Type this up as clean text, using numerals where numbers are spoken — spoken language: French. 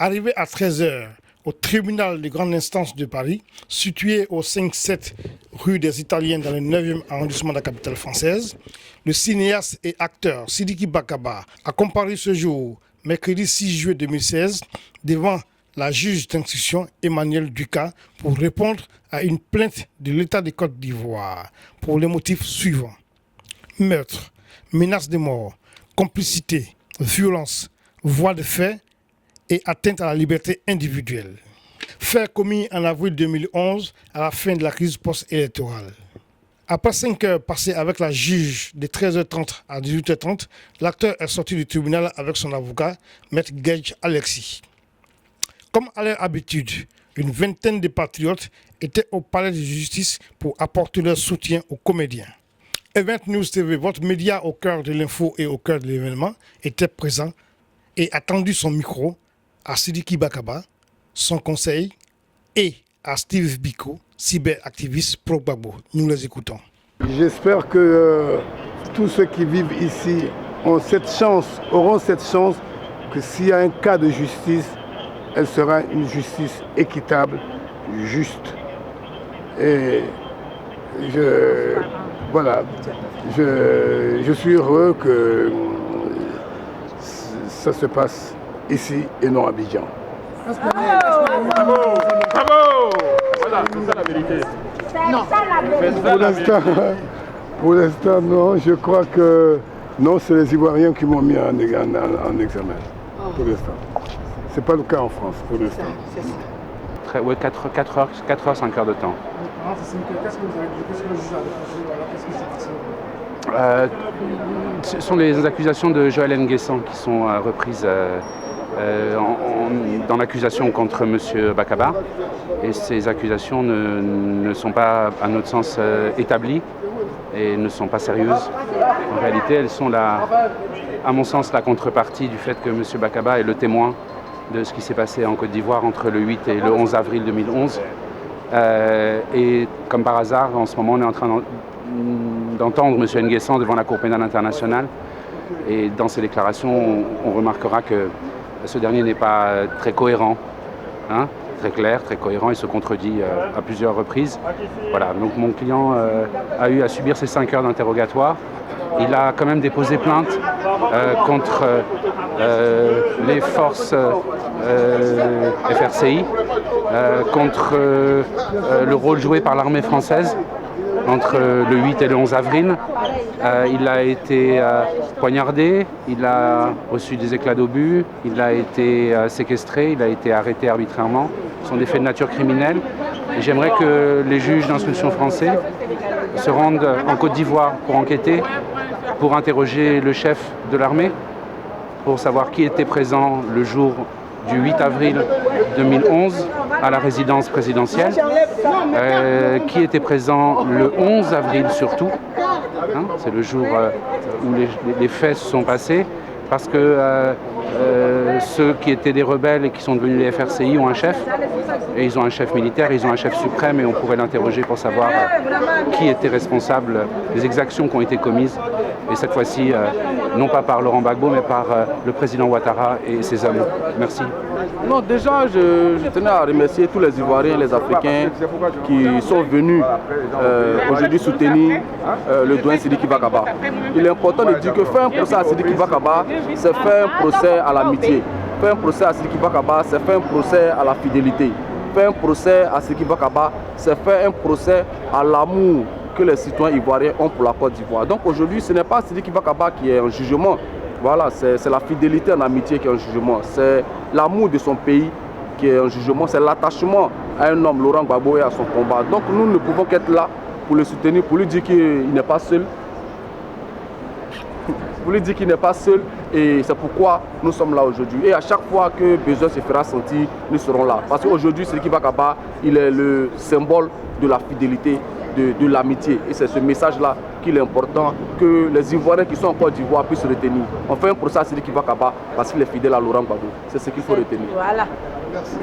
Arrivé à 13 h au tribunal de grande instance de Paris, situé au 5-7 rue des Italiens dans le 9e arrondissement de la capitale française, le cinéaste et acteur Sidiki Bakaba a comparu ce jour, mercredi 6 juillet 2016, devant la juge d'instruction Emmanuelle Ducat pour répondre à une plainte de l'État de Côte d'Ivoire pour les motifs suivants: meurtre, menace de mort, complicité, violence, voie de fait et atteinte à la liberté individuelle. Fait commis en avril 2011 à la fin de la crise post-électorale. Après 5 heures passées avec la juge de 13h30 à 18h30, l'acteur est sorti du tribunal avec son avocat, Maître Gage Alexis. Comme à leur habitude, une vingtaine de patriotes étaient au palais de justice pour apporter leur soutien aux comédiens. Event News TV, votre média au cœur de l'info et au cœur de l'événement, était présent et a tendu son micro à Sidiki Bakaba, son conseil, et à Steve Biko, cyberactiviste pro-Gbagbo. Nous les écoutons. J'espère que tous ceux qui vivent ici auront cette chance que s'il y a un cas de justice, elle sera une justice équitable, juste. Et je suis heureux que ça se passe ici et non à Abidjan. Bravo! Bravo! Voilà, c'est ça la vérité. Non. Pour l'instant, non. Je crois que non, c'est les Ivoiriens qui m'ont mis en examen. Pour l'instant. Ce n'est pas le cas en France, pour l'instant. Oui, 4 heures, 5 heures de temps. Qu'est-ce que vous avez dit? Qu'est-ce que le juge a dit? Ce sont les accusations de Joël Nguessan qui sont reprises dans l'accusation contre M. Bakaba. Et ces accusations ne sont pas, à notre sens, établies et ne sont pas sérieuses. En réalité, elles sont, à mon sens, la contrepartie du fait que M. Bakaba est le témoin de ce qui s'est passé en Côte d'Ivoire entre le 8 et le 11 avril 2011. Et comme par hasard, en ce moment, on est en train d'entendre M. Nguessan devant la Cour pénale internationale. Et dans ses déclarations, on remarquera que ce dernier n'est pas très cohérent, très clair, très cohérent, il se contredit à plusieurs reprises. Voilà, donc mon client a eu à subir ces 5 heures d'interrogatoire. Il a quand même déposé plainte contre les forces FRCI, contre le rôle joué par l'armée française entre le 8 et le 11 avril. Il a été poignardé, il a reçu des éclats d'obus, il a été séquestré, il a été arrêté arbitrairement. Ce sont des faits de nature criminelle. Et j'aimerais que les juges d'instruction français se rendent en Côte d'Ivoire pour enquêter, pour interroger le chef de l'armée, pour savoir qui était présent le jour du 8 avril 2011 à la résidence présidentielle, qui était présent le 11 avril surtout, c'est le jour où les faits se sont passés, parce que ceux qui étaient des rebelles et qui sont devenus les FRCI ont un chef, et ils ont un chef militaire, ils ont un chef suprême, et on pourrait l'interroger pour savoir qui était responsable des exactions qui ont été commises, et cette fois-ci, non pas par Laurent Gbagbo, mais par le président Ouattara et ses hommes. Merci. Non, déjà, je tenais à remercier tous les Ivoiriens, les Africains qui sont venus aujourd'hui soutenir le doyen Sidiki Bakaba. Il est important de dire que faire un procès à Sidiki Bakaba, c'est faire un procès à l'amitié. Faire un procès à Sidiki Bakaba, c'est faire un procès à la fidélité. Faire un procès à Sidiki Bakaba, c'est faire un procès à l'amour que les citoyens ivoiriens ont pour la Côte d'Ivoire. Donc aujourd'hui, ce n'est pas Sidiki Bakaba qui est en jugement. Voilà, c'est la fidélité en amitié qui est en jugement. C'est l'amour de son pays qui est en jugement. C'est l'attachement à un homme, Laurent Gbagbo, et à son combat. Donc nous ne pouvons qu'être là pour le soutenir, pour lui dire qu'il n'est pas seul. Pour lui dire qu'il n'est pas seul, et c'est pourquoi nous sommes là aujourd'hui. Et à chaque fois que besoin se fera sentir, nous serons là. Parce qu'aujourd'hui, Sidiki Bakaba, il est le symbole de la fidélité, de l'amitié. Et c'est ce message-là qu'il est important que les Ivoiriens qui sont en Côte d'Ivoire puissent retenir. On fait un procès à Sidiki Bakaba parce qu'il est fidèle à Laurent Gbagbo. C'est ce qu'il faut retenir. Voilà. Merci.